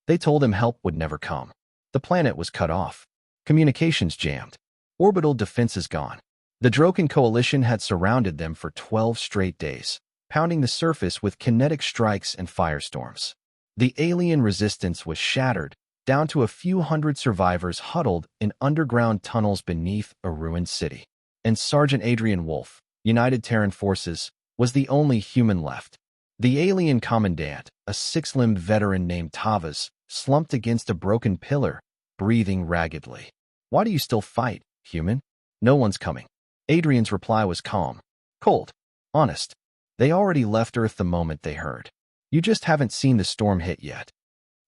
They told him help would never come. The planet was cut off. Communications jammed. Orbital defenses gone. The Drokan coalition had surrounded them for 12 straight days, pounding the surface with kinetic strikes and firestorms. The alien resistance was shattered, down to a few hundred survivors huddled in underground tunnels beneath a ruined city. And Sergeant Adrian Wolf, United Terran Forces, was the only human left. The alien commandant, a six-limbed veteran named Tavas, slumped against a broken pillar, breathing raggedly. "Why do you still fight, human? No one's coming." Adrian's reply was calm, cold, honest. They already left Earth the moment they heard. You just haven't seen the storm hit yet.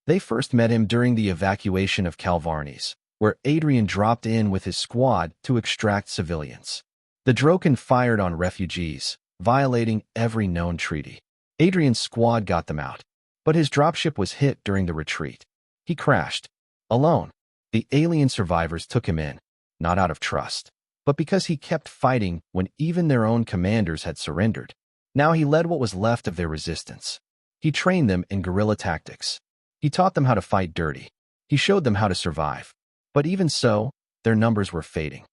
They first met him during the evacuation of Calvarnes, where Adrian dropped in with his squad to extract civilians. The Drokan fired on refugees, violating every known treaty. Adrian's squad got them out, but his dropship was hit during the retreat. He crashed. Alone. The alien survivors took him in, not out of trust, but because he kept fighting when even their own commanders had surrendered. Now he led what was left of their resistance. He trained them in guerrilla tactics. He taught them how to fight dirty. He showed them how to survive. But even so, their numbers were fading.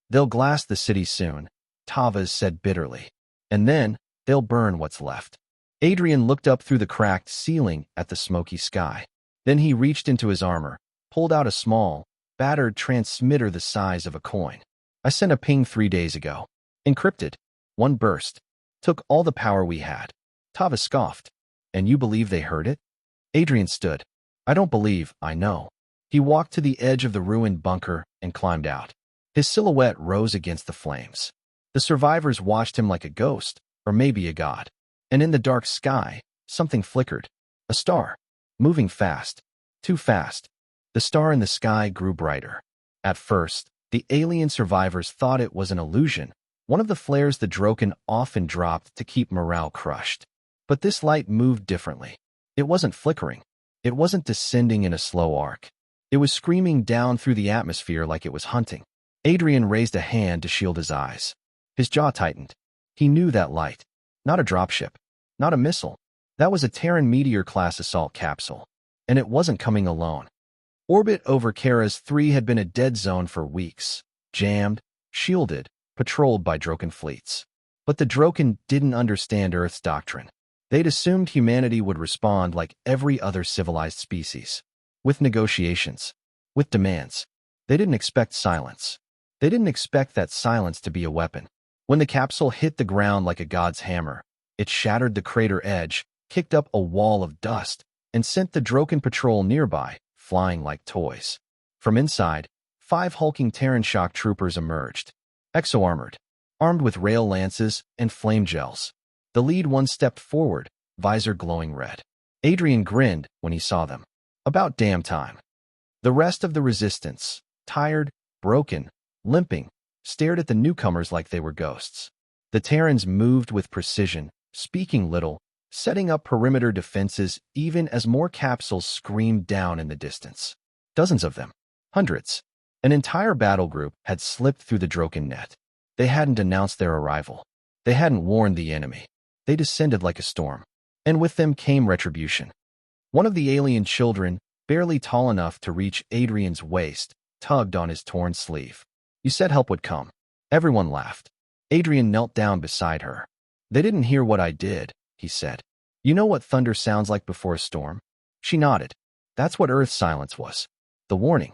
"They'll glass the city soon," Tavas said bitterly. "And then, they'll burn what's left." Adrian looked up through the cracked ceiling at the smoky sky. Then he reached into his armor, pulled out a small, battered transmitter the size of a coin. "I sent a ping 3 days ago. Encrypted. One burst. Took all the power we had." Tavas scoffed. "And you believe they heard it?" Adrian stood. "I don't believe, I know." He walked to the edge of the ruined bunker and climbed out. His silhouette rose against the flames. The survivors watched him like a ghost, or maybe a god. And in the dark sky, something flickered. A star. Moving fast. Too fast. The star in the sky grew brighter. At first, the alien survivors thought it was an illusion, one of the flares the Drokan often dropped to keep morale crushed. But this light moved differently. It wasn't flickering. It wasn't descending in a slow arc. It was screaming down through the atmosphere like it was hunting. Adrian raised a hand to shield his eyes. His jaw tightened. He knew that light. Not a dropship. Not a missile. That was a Terran Meteor-class assault capsule. And it wasn't coming alone. Orbit over Karas 3 had been a dead zone for weeks. Jammed, shielded, patrolled by Drokan fleets. But the Drokan didn't understand Earth's doctrine. They'd assumed humanity would respond like every other civilized species. With negotiations. With demands. They didn't expect silence. They didn't expect that silence to be a weapon. When the capsule hit the ground like a god's hammer, it shattered the crater edge, kicked up a wall of dust, and sent the Drokan patrol nearby, flying like toys. From inside, 5 hulking Terran shock troopers emerged. Exo-armored. Armed with rail lances and flame gels. The lead one stepped forward, visor glowing red. Adrian grinned when he saw them. About damn time. The rest of the resistance, tired, broken, limping, stared at the newcomers like they were ghosts. The Terrans moved with precision, speaking little, setting up perimeter defenses even as more capsules screamed down in the distance. Dozens of them. Hundreds. An entire battle group had slipped through the Drokan net. They hadn't announced their arrival. They hadn't warned the enemy. They descended like a storm. And with them came retribution. One of the alien children, barely tall enough to reach Adrian's waist, tugged on his torn sleeve. "You said help would come." Everyone laughed. Adrian knelt down beside her. "They didn't hear what I did," he said. "You know what thunder sounds like before a storm?" She nodded. That's what Earth's silence was. The warning.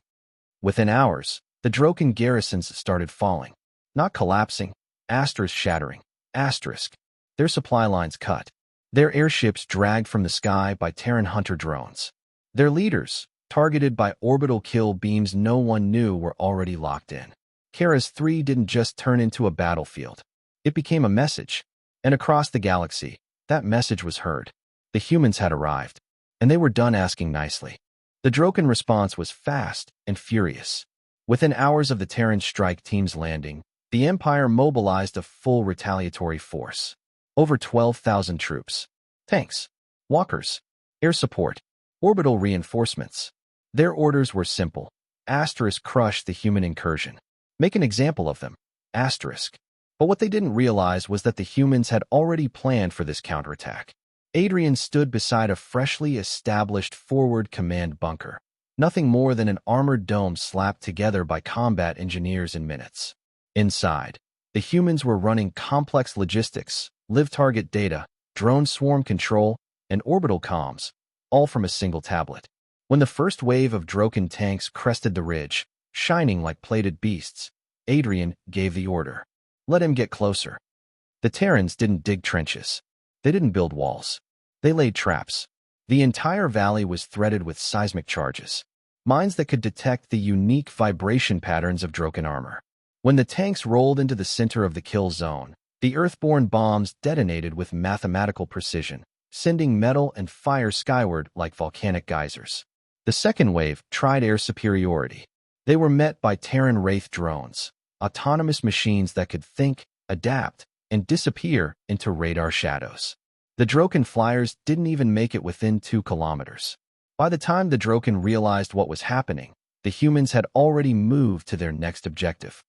Within hours, the Drokan garrisons started falling. Not collapsing, asterisk shattering, asterisk. Their supply lines cut. Their airships dragged from the sky by Terran hunter drones. Their leaders, targeted by orbital kill beams no one knew were already locked in. Karas 3 didn't just turn into a battlefield. It became a message. And across the galaxy, that message was heard. The humans had arrived. And they were done asking nicely. The Drokan response was fast and furious. Within hours of the Terran strike team's landing, the Empire mobilized a full retaliatory force. Over 12,000 troops. Tanks. Walkers. Air support. Orbital reinforcements. Their orders were simple. Asterisk crush the human incursion. Make an example of them. Asterisk. But what they didn't realize was that the humans had already planned for this counterattack. Adrian stood beside a freshly established forward command bunker, nothing more than an armored dome slapped together by combat engineers in minutes. Inside, the humans were running complex logistics, live target data, drone swarm control, and orbital comms, all from a single tablet. When the first wave of Drokan tanks crested the ridge, shining like plated beasts, Adrian gave the order. Let him get closer. The Terrans didn't dig trenches. They didn't build walls. They laid traps. The entire valley was threaded with seismic charges, mines that could detect the unique vibration patterns of Drokan armor. When the tanks rolled into the center of the kill zone, the earthborne bombs detonated with mathematical precision, sending metal and fire skyward like volcanic geysers. The second wave tried air superiority. They were met by Terran Wraith drones, autonomous machines that could think, adapt, and disappear into radar shadows. The Drokan flyers didn't even make it within 2 kilometers. By the time the Drokan realized what was happening, the humans had already moved to their next objective.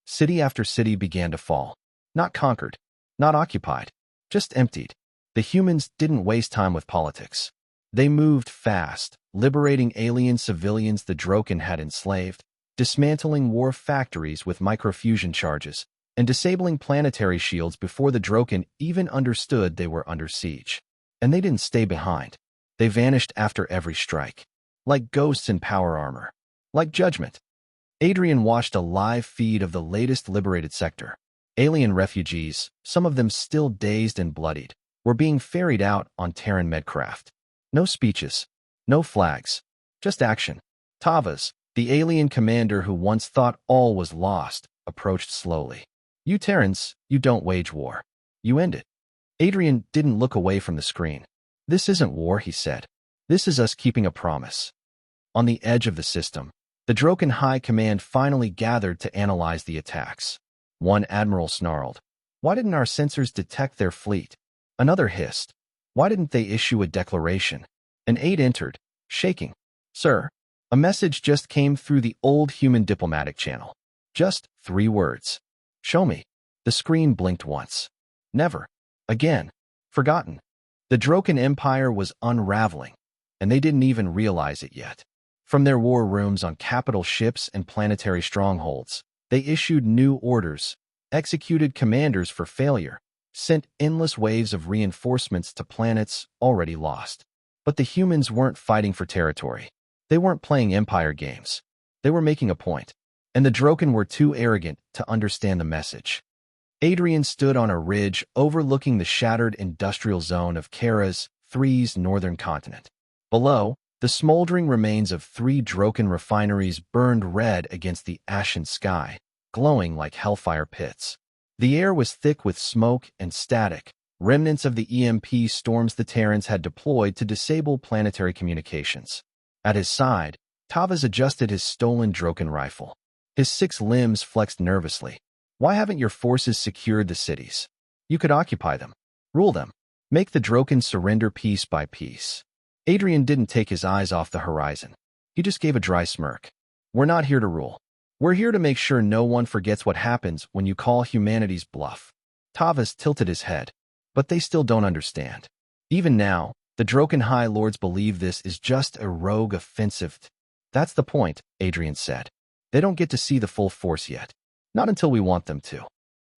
City after city began to fall. Not conquered, not occupied, just emptied. The humans didn't waste time with politics. They moved fast, liberating alien civilians the Drokan had enslaved, dismantling war factories with microfusion charges, and disabling planetary shields before the Drokan even understood they were under siege. And they didn't stay behind. They vanished after every strike. Like ghosts in power armor. Like judgment. Adrian watched a live feed of the latest liberated sector. Alien refugees, some of them still dazed and bloodied, were being ferried out on Terran medcraft. No speeches. No flags. Just action. Tavas, the alien commander who once thought all was lost, approached slowly. You Terrans, you don't wage war. You end it. Adrian didn't look away from the screen. This isn't war, he said. This is us keeping a promise. On the edge of the system, the Drokan High Command finally gathered to analyze the attacks. One admiral snarled, "Why didn't our sensors detect their fleet?" Another hissed, "Why didn't they issue a declaration?" An aide entered, shaking. "Sir, a message just came through the old human diplomatic channel. Just 3 words. Show me." The screen blinked once. Never. Again. Forgotten. The Drokan Empire was unraveling, and they didn't even realize it yet. From their war rooms on capital ships and planetary strongholds, they issued new orders, executed commanders for failure, sent endless waves of reinforcements to planets already lost. But the humans weren't fighting for territory. They weren't playing empire games. They were making a point, and the Drokan were too arrogant to understand the message. Adrian stood on a ridge overlooking the shattered industrial zone of Kara's 3's northern continent. Below, the smoldering remains of 3 Drokan refineries burned red against the ashen sky, glowing like hellfire pits. The air was thick with smoke and static, remnants of the EMP storms the Terrans had deployed to disable planetary communications. At his side, Tavas adjusted his stolen Drokan rifle. His 6 limbs flexed nervously. "Why haven't your forces secured the cities? You could occupy them, rule them, make the Drokan surrender piece by piece." Adrian didn't take his eyes off the horizon. He just gave a dry smirk. "We're not here to rule. We're here to make sure no one forgets what happens when you call humanity's bluff." Tavas tilted his head. "But they still don't understand. Even now, the Drokan High Lords believe this is just a rogue offensive." "That's the point," Adrian said. "They don't get to see the full force yet. Not until we want them to."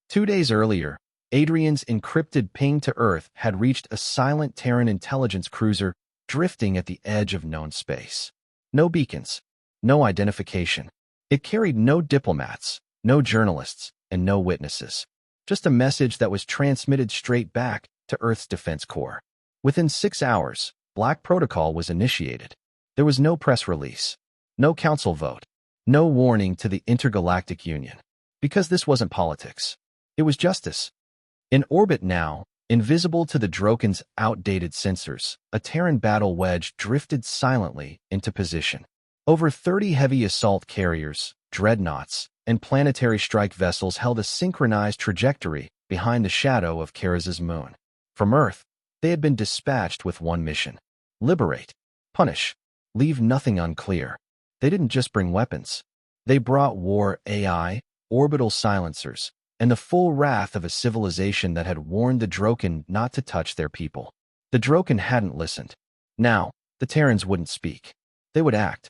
2 days earlier, Adrian's encrypted ping to Earth had reached a silent Terran intelligence cruiser drifting at the edge of known space. No beacons, no identification. It carried no diplomats, no journalists, and no witnesses. Just a message that was transmitted straight back to Earth's Defense Corps. Within 6 hours, Black Protocol was initiated. There was no press release, no council vote, no warning to the Intergalactic Union. Because this wasn't politics. It was justice. In orbit now, invisible to the Drokan's outdated sensors, a Terran battle wedge drifted silently into position. Over 30 heavy assault carriers, dreadnoughts, and planetary strike vessels held a synchronized trajectory behind the shadow of Kara's moon. From Earth, they had been dispatched with one mission: liberate, punish, leave nothing unclear. They didn't just bring weapons. They brought war AI, orbital silencers, and the full wrath of a civilization that had warned the Drokan not to touch their people. The Drokan hadn't listened. Now, the Terrans wouldn't speak. They would act.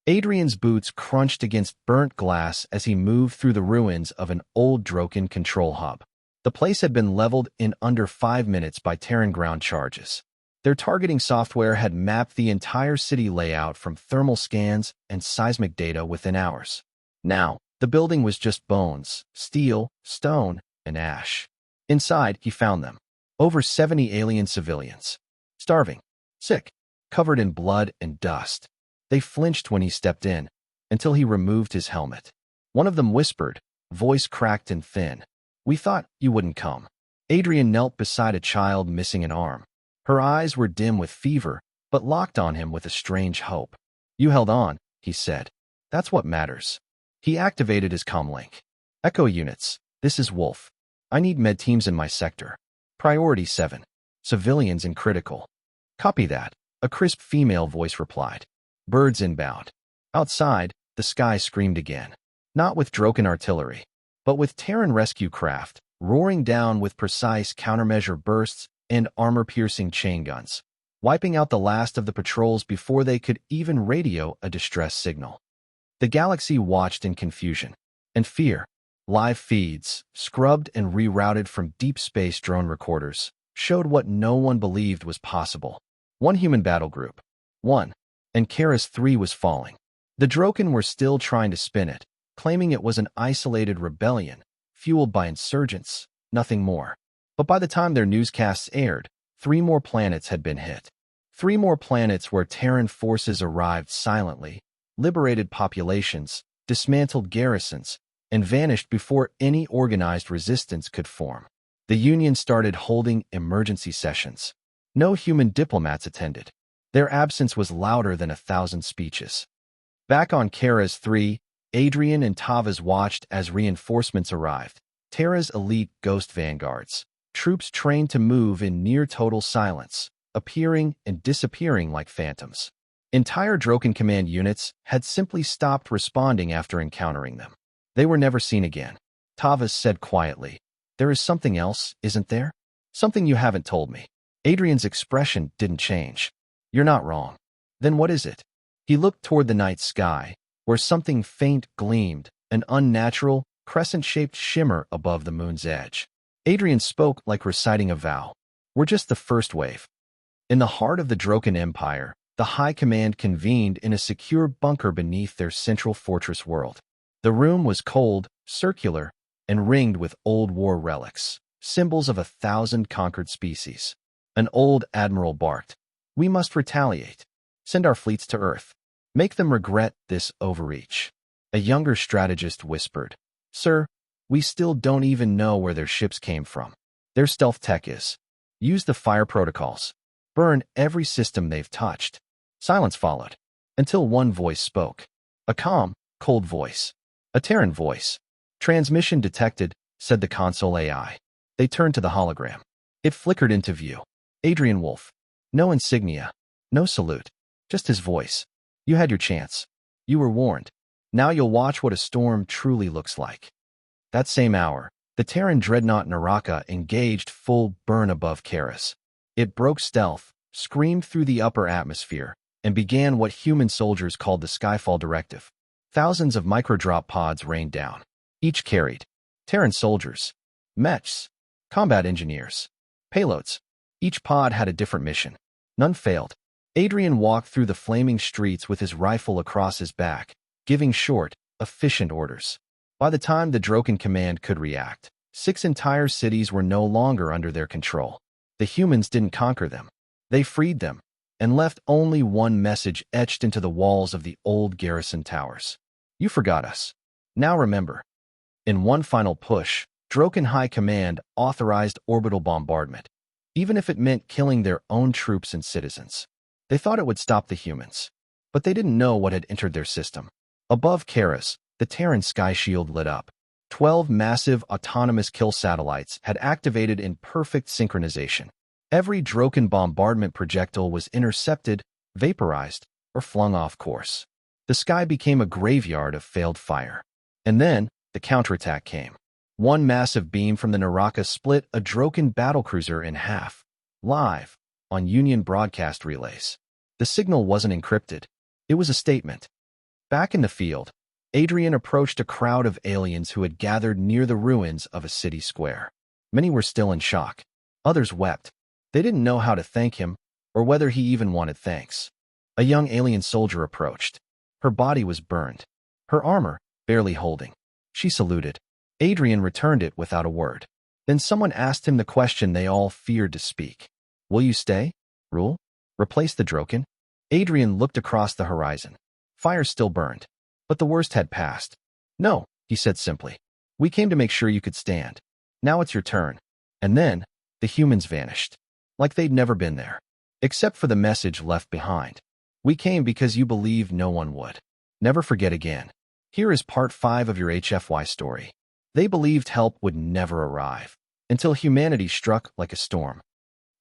Adrian's boots crunched against burnt glass as he moved through the ruins of an old Drokan control hub. The place had been leveled in under 5 minutes by Terran ground charges. Their targeting software had mapped the entire city layout from thermal scans and seismic data within hours. Now, the building was just bones, steel, stone, and ash. Inside, he found them. Over 70 alien civilians. Starving, sick, covered in blood and dust. They flinched when he stepped in, until he removed his helmet. One of them whispered, voice cracked and thin, "We thought you wouldn't come." Adrian knelt beside a child missing an arm. Her eyes were dim with fever, but locked on him with a strange hope. "You held on," he said. "That's what matters." He activated his comlink. "Echo units, this is Wolf. I need med teams in my sector. Priority 7. Civilians and critical." "Copy that," a crisp female voice replied. "Birds inbound." Outside, the sky screamed again. Not with Drokan artillery, but with Terran rescue craft, roaring down with precise countermeasure bursts and armor-piercing chain guns, wiping out the last of the patrols before they could even radio a distress signal. The galaxy watched in confusion and fear. Live feeds, scrubbed and rerouted from deep space drone recorders, showed what no one believed was possible. One human battle group. One. And Karis 3 was falling. The Drokan were still trying to spin it, claiming it was an isolated rebellion, fueled by insurgents, nothing more. But by the time their newscasts aired, 3 more planets had been hit. 3 more planets where Terran forces arrived silently, liberated populations, dismantled garrisons, and vanished before any organized resistance could form. The Union started holding emergency sessions. No human diplomats attended. Their absence was louder than 1,000 speeches. Back on Karis 3, Adrian and Tavas watched as reinforcements arrived. Terra's elite ghost vanguards, troops trained to move in near-total silence, appearing and disappearing like phantoms. Entire Drokan command units had simply stopped responding after encountering them. They were never seen again. Tavas said quietly, "There is something else, isn't there? Something you haven't told me." Adrian's expression didn't change. "You're not wrong." "Then what is it?" He looked toward the night sky, where something faint gleamed, an unnatural, crescent-shaped shimmer above the moon's edge. Adrian spoke like reciting a vow. "We're just the first wave." In the heart of the Drokan Empire, the High Command convened in a secure bunker beneath their central fortress world. The room was cold, circular, and ringed with old war relics, symbols of 1,000 conquered species. An old admiral barked, "We must retaliate. Send our fleets to Earth. Make them regret this overreach." A younger strategist whispered, "Sir, we still don't even know where their ships came from. Their stealth tech is. Use the fire protocols. Burn every system they've touched." Silence followed, until one voice spoke. A calm, cold voice. A Terran voice. "Transmission detected," said the console AI. They turned to the hologram. It flickered into view. Adrian Wolf. No insignia. No salute. Just his voice. "You had your chance. You were warned. Now you'll watch what a storm truly looks like." That same hour, the Terran dreadnought Naraka engaged full burn above Karis. It broke stealth, screamed through the upper atmosphere, and began what human soldiers called the Skyfall Directive. Thousands of microdrop pods rained down. Each carried Terran soldiers, mechs, combat engineers, payloads. Each pod had a different mission. None failed. Adrian walked through the flaming streets with his rifle across his back, giving short, efficient orders. By the time the Drokan command could react, 6 entire cities were no longer under their control. The humans didn't conquer them. They freed them, and left only one message etched into the walls of the old garrison towers. "You forgot us. Now remember." In one final push, Drokan High Command authorized orbital bombardment, even if it meant killing their own troops and citizens. They thought it would stop the humans, but they didn't know what had entered their system. Above Karis, the Terran sky shield lit up. 12 massive autonomous kill satellites had activated in perfect synchronization. Every Drokan bombardment projectile was intercepted, vaporized, or flung off course. The sky became a graveyard of failed fire. And then, the counterattack came. One massive beam from the Naraka split a Drokan battlecruiser in half. Live, on Union broadcast relays. The signal wasn't encrypted. It was a statement. Back in the field, Adrian approached a crowd of aliens who had gathered near the ruins of a city square. Many were still in shock. Others wept. They didn't know how to thank him, or whether he even wanted thanks. A young alien soldier approached. Her body was burned, her armor barely holding. She saluted. Adrian returned it without a word. Then someone asked him the question they all feared to speak. Will you stay? Rule? Replace the Drokan? Adrian looked across the horizon. Fire still burned, but the worst had passed. No, he said simply. We came to make sure you could stand. Now it's your turn. And then, the humans vanished. Like they'd never been there. Except for the message left behind. We came because you believed no one would. Never forget again. Here is part 5 of your HFY story. They believed help would never arrive, until humanity struck like a storm.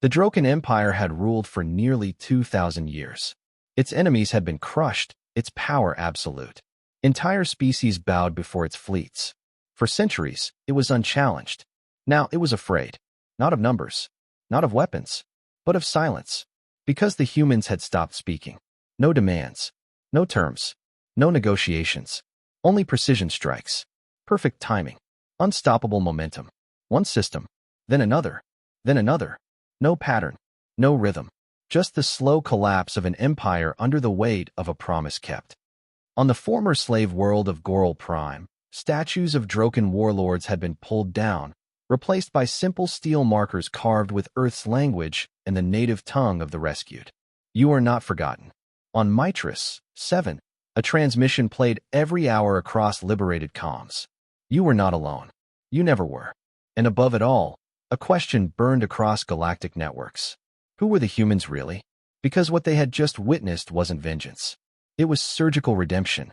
The Drokan Empire had ruled for nearly 2,000 years. Its enemies had been crushed, its power absolute. Entire species bowed before its fleets. For centuries, it was unchallenged. Now it was afraid. Not of numbers, not of weapons, but of silence. Because the humans had stopped speaking. No demands, no terms, no negotiations. Only precision strikes. Perfect timing. Unstoppable momentum. One system, then another, then another. No pattern, no rhythm. Just the slow collapse of an empire under the weight of a promise kept. On the former slave world of Goral Prime, statues of Drokan warlords had been pulled down, replaced by simple steel markers carved with Earth's language and the native tongue of the rescued. You are not forgotten. On Mitris 7, a transmission played every hour across liberated comms. You were not alone. You never were. And above it all, a question burned across galactic networks. Who were the humans really? Because what they had just witnessed wasn't vengeance. It was surgical redemption.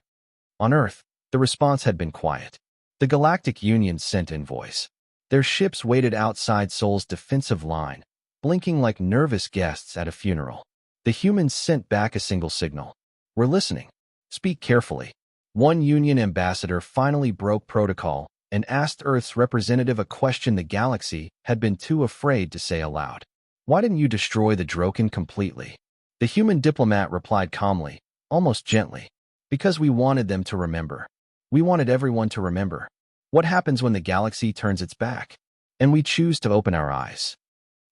On Earth, the response had been quiet. The Galactic Union sent envoys. Their ships waited outside Sol's defensive line, blinking like nervous guests at a funeral. The humans sent back a single signal. We're listening. Speak carefully. One Union ambassador finally broke protocol and asked Earth's representative a question the galaxy had been too afraid to say aloud. Why didn't you destroy the Drokan completely? The human diplomat replied calmly, almost gently. Because we wanted them to remember. We wanted everyone to remember. What happens when the galaxy turns its back? And we choose to open our eyes.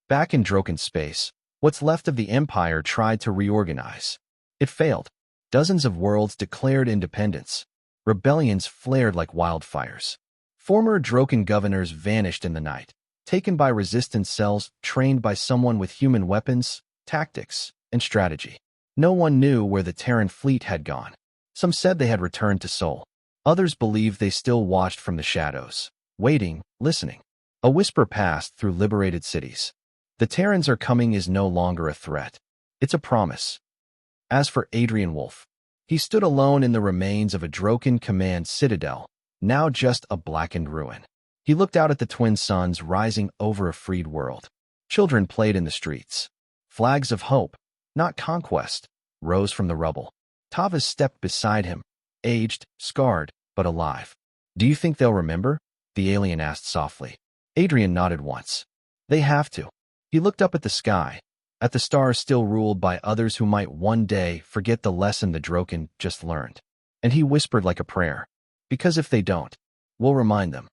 Back in Drokan space, what's left of the Empire tried to reorganize. It failed. Dozens of worlds declared independence. Rebellions flared like wildfires. Former Drokan governors vanished in the night, taken by resistance cells trained by someone with human weapons, tactics, and strategy. No one knew where the Terran fleet had gone. Some said they had returned to Sol. Others believed they still watched from the shadows, waiting, listening. A whisper passed through liberated cities. The Terrans are coming is no longer a threat. It's a promise. As for Adrian Wolf, he stood alone in the remains of a Drokan command citadel, now just a blackened ruin. He looked out at the twin suns rising over a freed world. Children played in the streets. Flags of hope, not conquest, rose from the rubble. Tavas stepped beside him, aged, scarred, but alive. Do you think they'll remember? The alien asked softly. Adrian nodded once. They have to. He looked up at the sky, at the stars still ruled by others who might one day forget the lesson the Drokan just learned. And he whispered like a prayer. Because if they don't, we'll remind them.